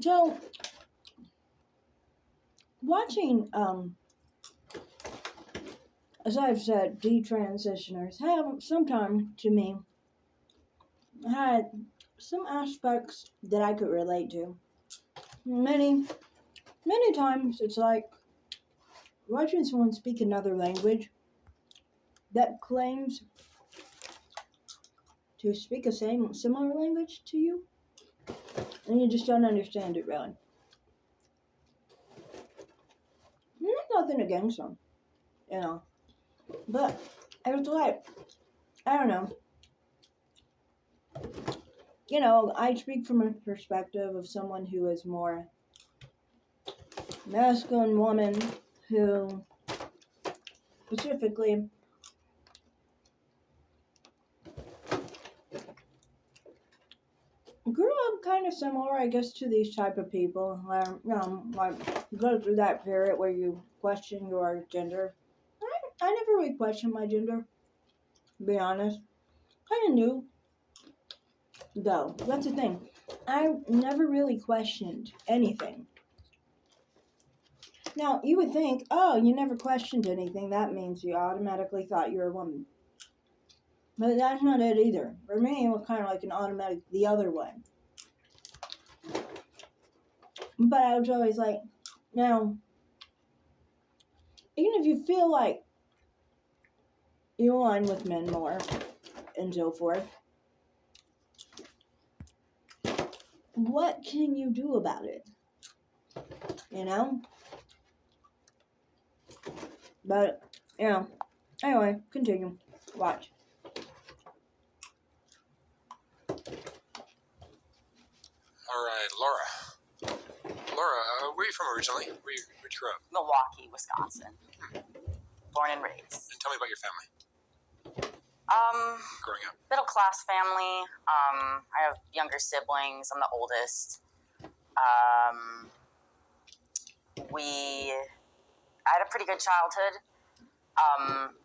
So, watching, as I've said, detransitioners have sometimes, to me, had some aspects that I could relate to. Many times it's like watching someone speak another language that claims to speak a similar language to you, and you just don't understand it really. And there's nothing against them, you know. But it's like, I don't know. You know, I speak from a perspective of someone who is more masculine woman who specifically grew up kind of similar, I guess, to these type of people. Where, like go through that period where you question your gender. I never really questioned my gender, to be honest. Kind of knew, though. That's the thing. I never really questioned anything. Now, you would think, oh, you never questioned anything. That means you automatically thought you were a woman. But that's not it either. For me, it was kind of like an automatic the other way. But I was always like, now, even if you feel like you align with men more and so forth, what can you do about it? You know? But, you know, anyway, continue. Watch. All right, Laura. Laura, where are you from originally? Where'd you grow up? Milwaukee, Wisconsin. Born and raised. And tell me about your family. Growing up. Middle class family. I have younger siblings. I'm the oldest. I had a pretty good childhood.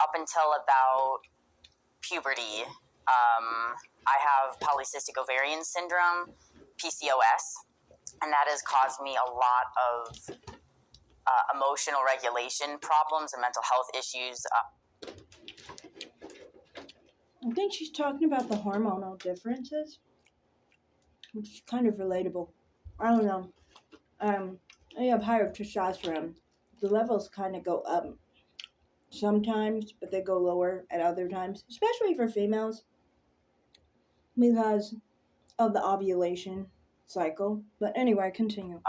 Up until about puberty. I have polycystic ovarian syndrome, PCOS, and that has caused me a lot of emotional regulation problems and mental health issues. I think she's talking about the hormonal differences, which is kind of relatable. I don't know. I have higher testosterone. The levels kind of go up sometimes, but they go lower at other times, especially for females because of the ovulation cycle. But anyway, continue.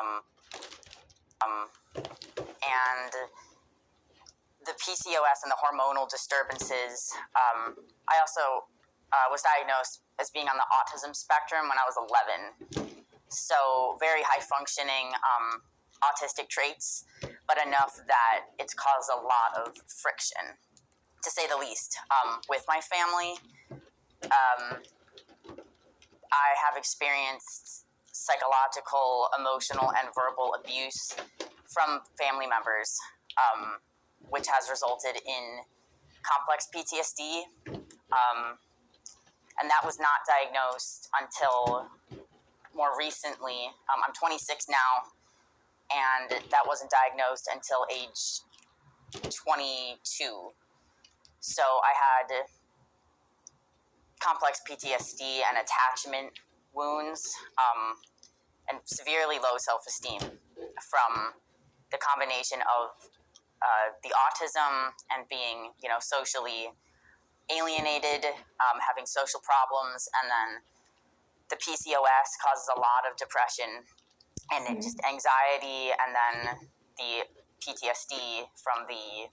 And the PCOS and the hormonal disturbances. I also was diagnosed as being on the autism spectrum when I was 11. So very high functioning autistic traits, but enough that it's caused a lot of friction, to say the least, with my family. I have experienced psychological, emotional, and verbal abuse from family members, which has resulted in complex PTSD. And that was not diagnosed until more recently. I'm 26 now, and that wasn't diagnosed until age 22. So I had complex PTSD and attachment wounds, and severely low self-esteem from the combination of the autism and being, socially alienated, having social problems, and then the PCOS causes a lot of depression and just anxiety, and then the PTSD from the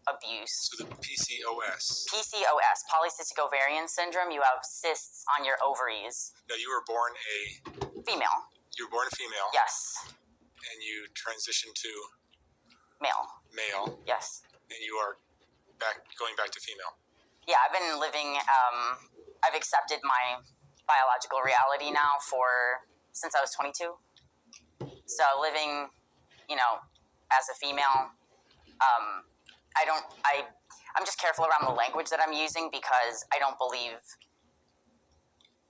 abuse. So the PCOS. PCOS, polycystic ovarian syndrome. You have cysts on your ovaries. Now, you were born a... Female. You were born a female. Yes. And you transitioned to... Male. Male. Yes. And you are going back to female. Yeah, I've been living... I've accepted my biological reality now since I was 22. So living, as a female, I'm just careful around the language that I'm using because I don't believe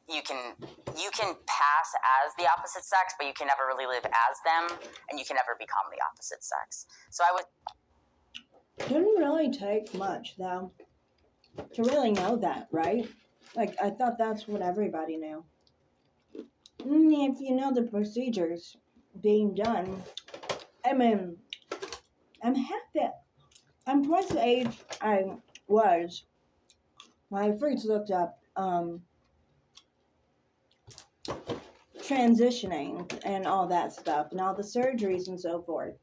you can pass as the opposite sex, but you can never really live as them, and you can never become the opposite sex. So I would. Didn't really take much though to really know that, right? Like I thought that's what everybody knew. If you know the procedures being done, I mean, I'm happy. I'm twice the age I was when I first looked up transitioning and all that stuff and all the surgeries and so forth.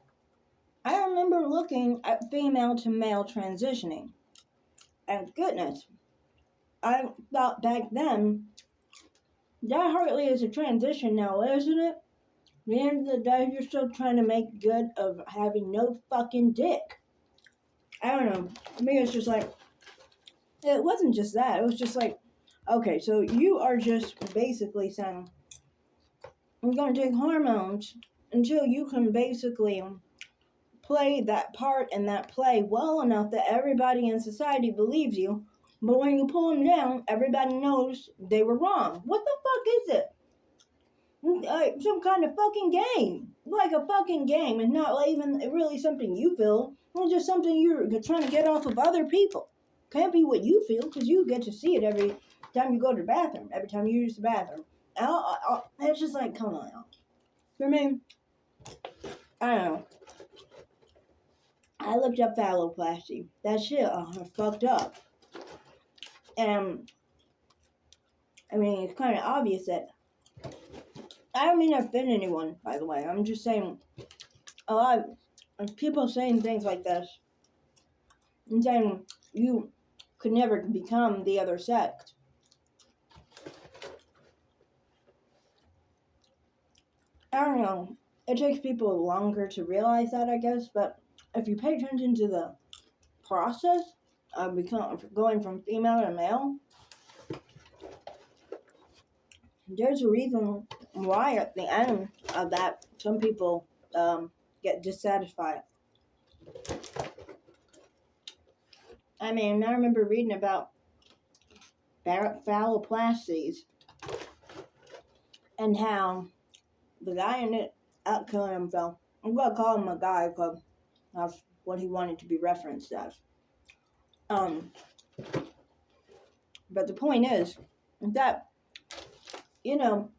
I remember looking at female to male transitioning. And goodness, I thought back then that hardly is a transition now, isn't it? At the end of the day, you're still trying to make good of having no fucking dick. I don't know. To me, it's just like, it wasn't just that. It was just like, okay, so you are just basically saying, I'm going to take hormones until you can basically play that part in that play well enough that everybody in society believes you. But when you pull them down, everybody knows they were wrong. What the fuck is it? Some kind of fucking game. Like a fucking game. It's not even really something you feel. It's just something you're trying to get off of other people. Can't be what you feel because you get to see it every time you go to the bathroom. Every time you use the bathroom. It's just like, come on. For me, I don't know. I looked up phalloplasty. That shit fucked up. And, I mean, it's kind of obvious that I don't mean to offend anyone, by the way. I'm just saying a lot of people saying things like this and saying you could never become the other sex. I don't know. It takes people longer to realize that, I guess, but if you pay attention to the process of going from female to male, there's a reason why at the end of that some people get dissatisfied. I mean, I remember reading about phalloplasties and how the guy ended up killing himself. I'm gonna call him a guy because that's what he wanted to be referenced as. But the point is that, you know,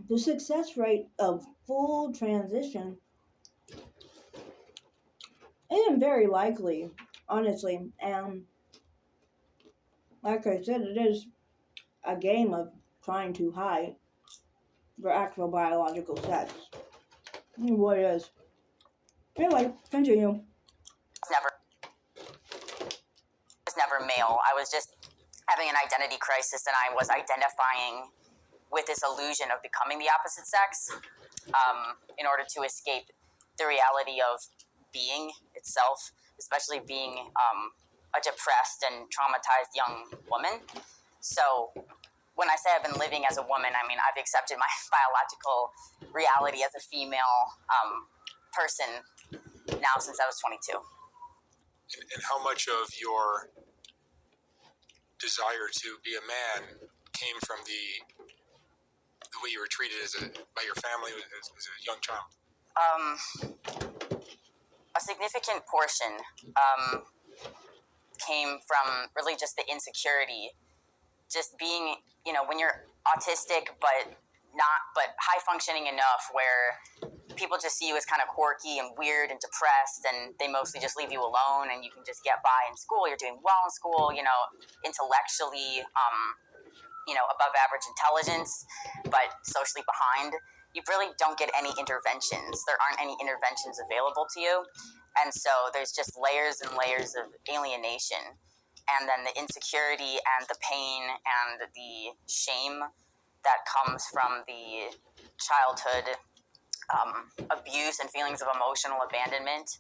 the success rate of full transition isn't very likely, honestly. And like I said, it is a game of trying to hide for actual biological sex. What it is. Anyway, continue. Was never male. I was just having an identity crisis, and I was identifying with this illusion of becoming the opposite sex in order to escape the reality of being itself, especially being a depressed and traumatized young woman. So when I say I've been living as a woman, I mean I've accepted my biological reality as a female person now since I was 22. And how much of your desire to be a man came from the way you were treated by your family as a young child? A significant portion came from really just the insecurity, just being, when you're autistic but high functioning enough where people just see you as kind of quirky and weird and depressed, and they mostly just leave you alone, and you can just get by in school. You're doing well in school, intellectually, above average intelligence, but socially behind. You really don't get any interventions. There aren't any interventions available to you. And so there's just layers and layers of alienation. And then the insecurity and the pain and the shame that comes from the childhood abuse and feelings of emotional abandonment,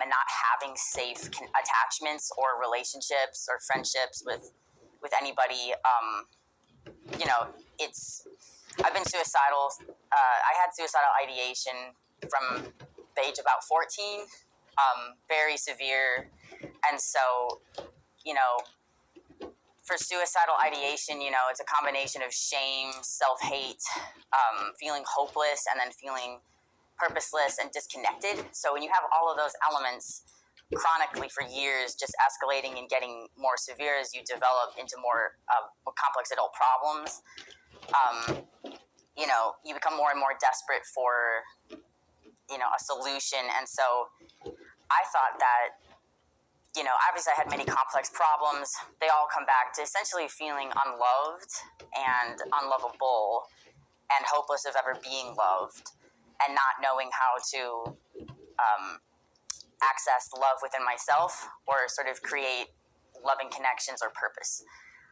and not having safe attachments or relationships or friendships with anybody. I've been suicidal. I had suicidal ideation from the age of about 14, very severe. And so, for suicidal ideation, it's a combination of shame, self-hate, feeling hopeless, and then feeling purposeless and disconnected. So when you have all of those elements chronically for years, just escalating and getting more severe as you develop into more complex adult problems, you become more and more desperate for, a solution. And so I thought that, obviously I had many complex problems. They all come back to essentially feeling unloved and unlovable and hopeless of ever being loved and not knowing how to access love within myself or sort of create loving connections or purpose.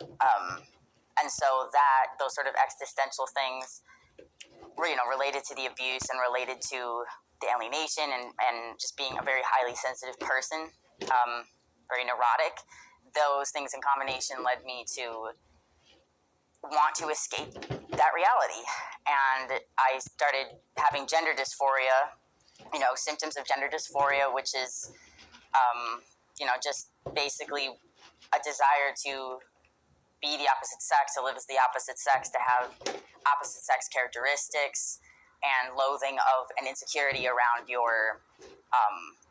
And so those sort of existential things were, related to the abuse and related to the alienation and just being a very highly sensitive person, very neurotic. Those things in combination led me to want to escape that reality. And I started having gender dysphoria, symptoms of gender dysphoria, which is, just basically a desire to be the opposite sex, to live as the opposite sex, to have opposite sex characteristics, and loathing of an insecurity around your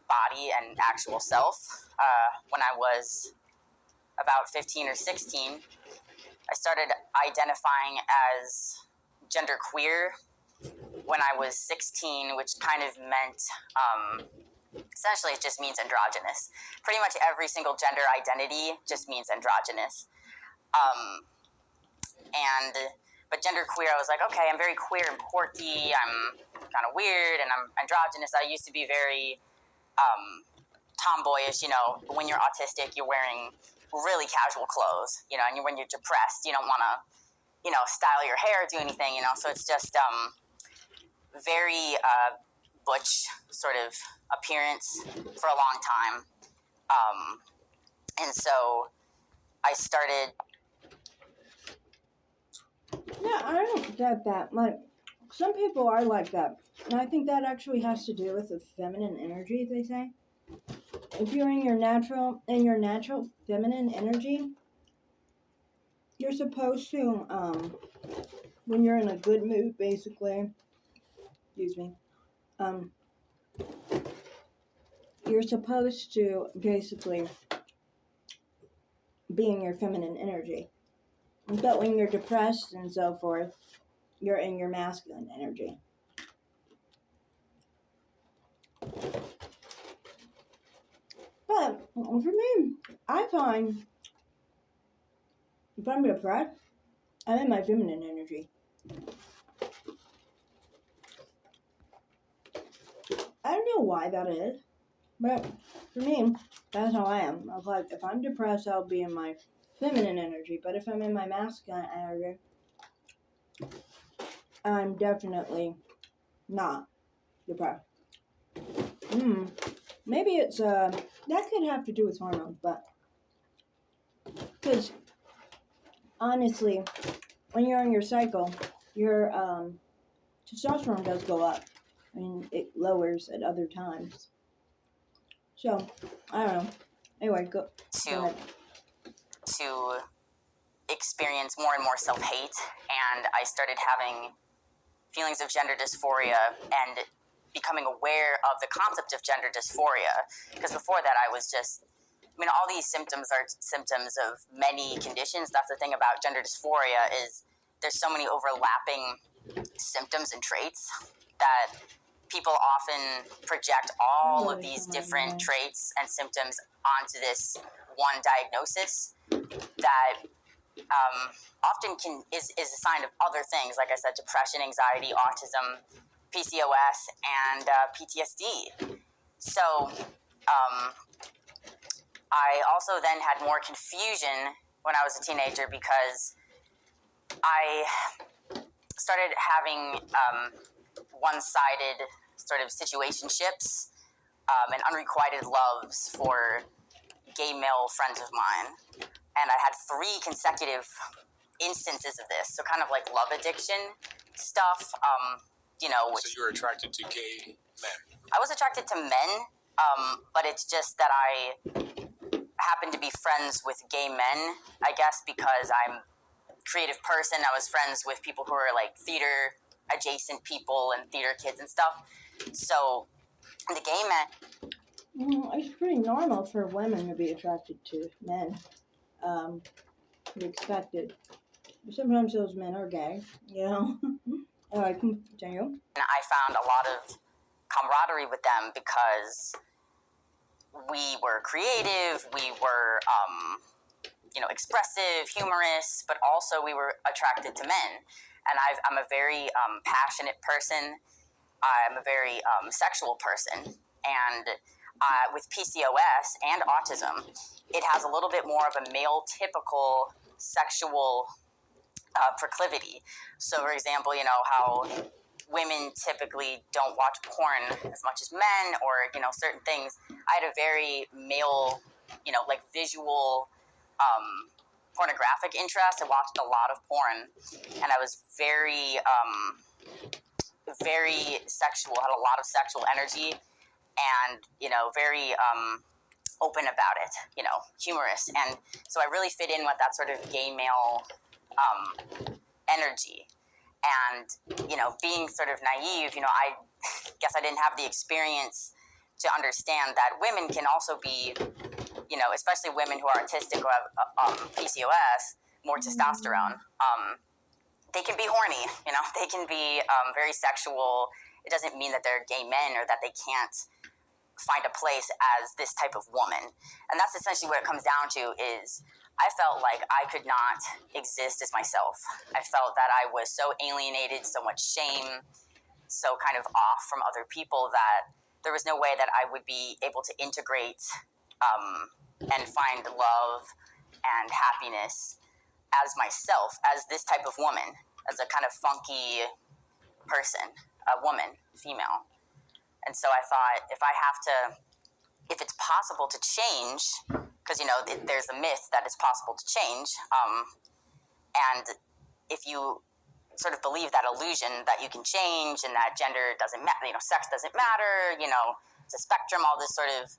body and actual self. When I was about 15 or 16, I started identifying as genderqueer when I was 16, which kind of meant, essentially it just means androgynous. Pretty much every single gender identity just means androgynous. But genderqueer, I was like, okay, I'm very queer and quirky, I'm kind of weird, and I'm androgynous. I used to be very tomboyish, when you're autistic, you're wearing really casual clothes, and when you're depressed, you don't want to, style your hair, do anything, so it's just very butch sort of appearance for a long time. And so I started... Yeah, I don't get that. Like, some people are like that. And I think that actually has to do with the feminine energy, they say. If you're in your natural feminine energy, you're supposed to, when you're in a good mood, basically, you're supposed to basically be in your feminine energy. But when you're depressed and so forth, you're in your masculine energy. But for me, I find if I'm depressed, I'm in my feminine energy. I don't know why that is, but for me, that's how I am. I was like, if I'm depressed, I'll be in my feminine energy. But if I'm in my masculine energy, I'm definitely not depressed. Maybe it's that could have to do with hormones, but because honestly, when you're on your cycle, your testosterone does go up. I mean, it lowers at other times. So, I don't know. Anyway, go ahead. To experience more and more self-hate, and I started having feelings of gender dysphoria and becoming aware of the concept of gender dysphoria, because before that I was just, all these symptoms are symptoms of many conditions. That's the thing about gender dysphoria, is there's so many overlapping symptoms and traits that people often project all of these different traits and symptoms onto this one diagnosis that often is a sign of other things, like I said, depression, anxiety, autism, PCOS, and PTSD. So I also then had more confusion when I was a teenager, because I started having one-sided sort of situationships and unrequited loves for gay male friends of mine. And I had 3 consecutive instances of this, so kind of like love addiction stuff. So you were attracted to gay men? I was attracted to men, but it's just that I happened to be friends with gay men, I guess, because I'm a creative person. I was friends with people who are like theater adjacent people and theater kids and stuff. So the gay men. It's pretty normal for women to be attracted to men. You expected. Sometimes those men are gay, you know. I continue. And I found a lot of camaraderie with them because we were creative, we were, expressive, humorous, but also we were attracted to men. And I'm a very passionate person. I'm a very sexual person. And with PCOS and autism, it has a little bit more of a male typical sexual proclivity. So, for example, how women typically don't watch porn as much as men, or certain things. I had a very male, like visual, pornographic interest. I watched a lot of porn, and I was very, very sexual. Had a lot of sexual energy, and very open about it. Humorous, and so I really fit in with that sort of gay male energy. And, being sort of naive, I guess I didn't have the experience to understand that women can also be, especially women who are autistic or have PCOS, more testosterone. They can be horny, they can be very sexual. It doesn't mean that they're gay men or that they can't find a place as this type of woman. And that's essentially what it comes down to is I felt like I could not exist as myself. I felt that I was so alienated, so much shame, so kind of off from other people that there was no way that I would be able to integrate and find love and happiness as myself, as this type of woman, as a kind of funky person, a woman, female. And so I thought, if it's possible to change, because, there's a myth that it's possible to change, and if you sort of believe that illusion that you can change and that gender doesn't matter, sex doesn't matter, it's a spectrum, all this sort of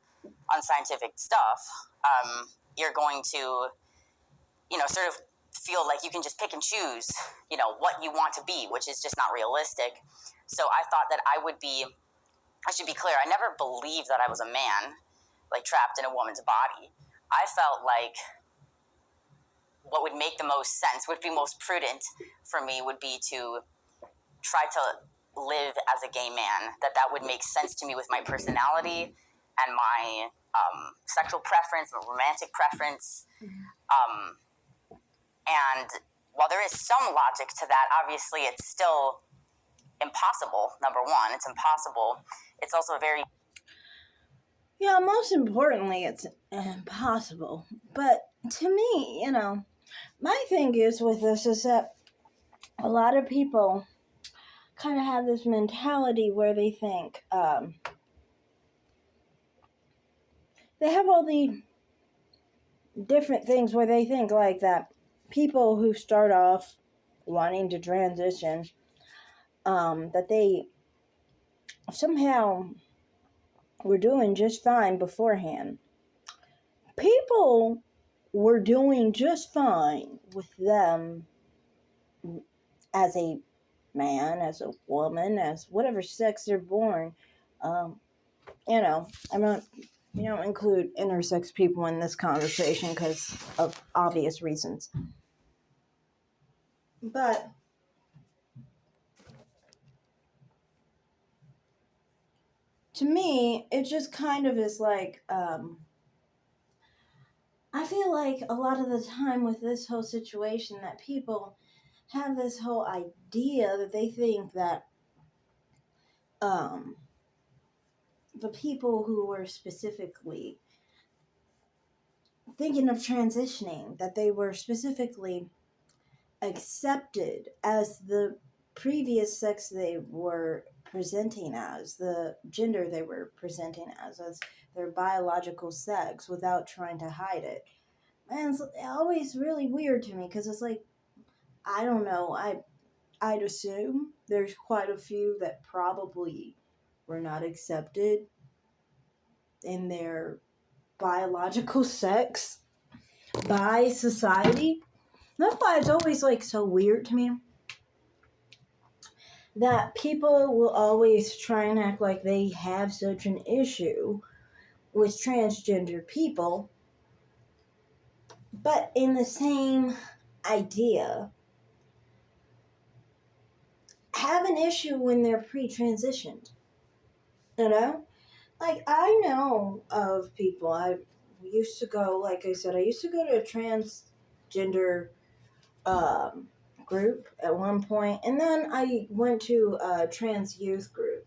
unscientific stuff, you're going to, sort of feel like you can just pick and choose, what you want to be, which is just not realistic. So I thought that I should be clear, I never believed that I was a man, like trapped in a woman's body. I felt like what would make the most sense, would be most prudent for me, would be to try to live as a gay man, that would make sense to me with my personality and my sexual preference, my romantic preference. And while there is some logic to that, obviously it's still impossible. Number one, it's impossible. It's also very... Yeah, most importantly, it's impossible. But to me, my thing is with this is that a lot of people kind of have this mentality where they think they have all the different things where they think like that people who start off wanting to transition, that they somehow were doing just fine beforehand. People were doing just fine with them as a man, as a woman, as whatever sex they're born. I'm not, we don't include intersex people in this conversation because of obvious reasons. But to me, it just kind of is like, I feel like a lot of the time with this whole situation that people have this whole idea that they think that the people who were specifically thinking of transitioning, that they were specifically accepted as the previous sex they were presenting as, the gender they were presenting as their biological sex without trying to hide it. And it's always really weird to me because it's like, I don't know, I'd assume there's quite a few that probably were not accepted in their biological sex by society. That's why it's always like so weird to me that people will always try and act like they have such an issue with transgender people, but in the same idea, have an issue when they're pre-transitioned. You know? Like, I know of people, I used to go, like I said, I used to go to a transgender group at one point, and then I went to a trans youth group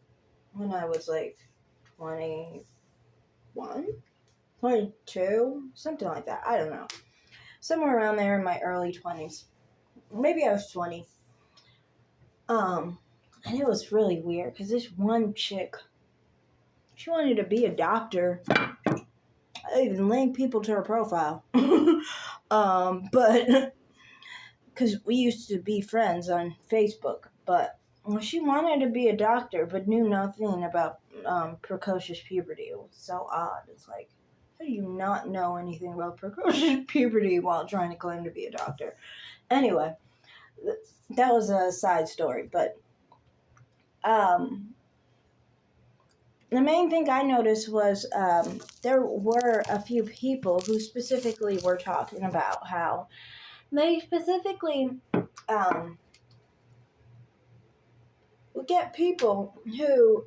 when I was like 21, 22, something like that. I don't know. Somewhere around there in my early 20s. Maybe I was 20. And it was really weird because this one chick, she wanted to be a doctor. I even linked people to her profile. But because we used to be friends on Facebook, but she wanted to be a doctor but knew nothing about precocious puberty. It was so odd. It's like, how do you not know anything about precocious puberty while trying to claim to be a doctor? Anyway, that was a side story, but the main thing I noticed was there were a few people who specifically were talking about how they specifically would get people who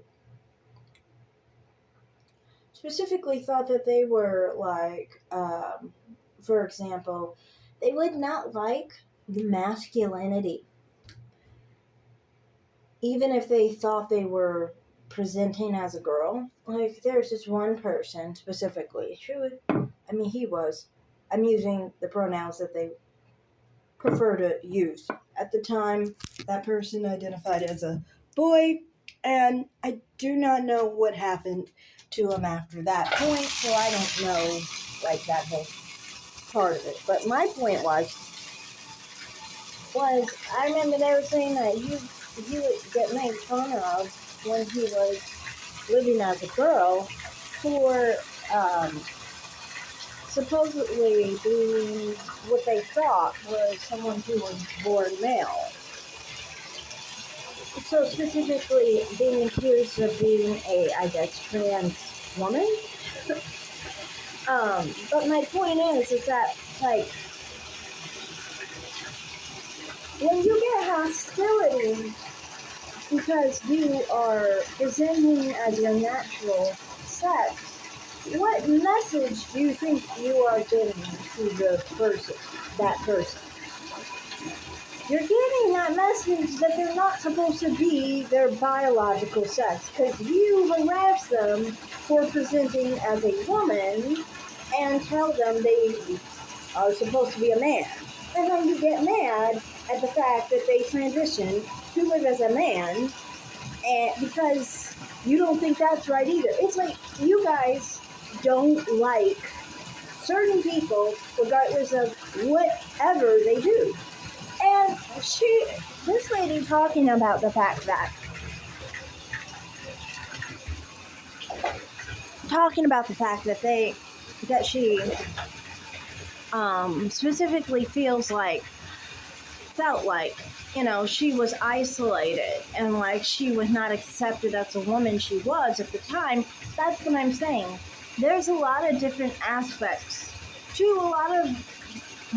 specifically thought that they were like, for example, they would not like the masculinity, even if they thought they were presenting as a girl. Like, there's this one person specifically, he was, I'm using the pronouns that they prefer to use. At the time, that person identified as a boy, and I do not know what happened to him after that point, so I don't know, like, that whole part of it. But my point was I remember they were saying that he would get made fun of when he was living as a girl for supposedly being what they thought was someone who was born male. So specifically being accused of being a, I guess, trans woman. But my point is that, like, when you get hostility because you are presenting as your natural sex, what message do you think you are getting to the person, that person? You're getting that message that they're not supposed to be their biological sex, because you harass them for presenting as a woman and tell them they are supposed to be a man. And then you get mad at the fact that they transition to live as a man, and because you don't think that's right either. It's like you guys don't like certain people regardless of whatever they do. And this lady talking about the fact that she specifically felt like, she was isolated and like she was not accepted as a woman she was at the time. That's what I'm saying. There's a lot of different aspects to a lot of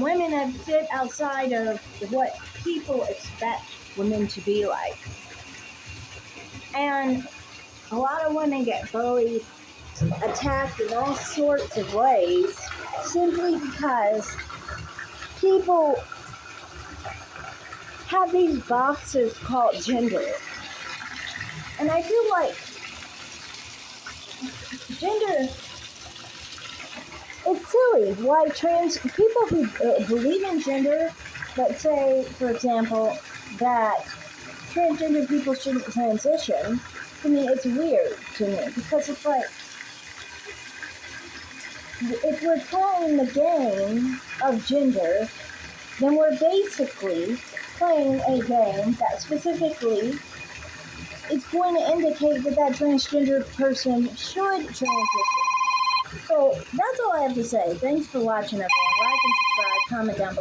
women that fit outside of what people expect women to be like. And a lot of women get bullied, attacked in all sorts of ways simply because people have these boxes called gender. And I feel like gender is silly. Why trans people who believe in gender but say, for example, that transgender people shouldn't transition, to me it's weird to me, because it's like, if we're playing the game of gender, then we're basically playing a game that specifically is going to indicate that that transgender person should transition. So that's all I have to say. Thanks for watching, everyone. Like and subscribe, comment down below.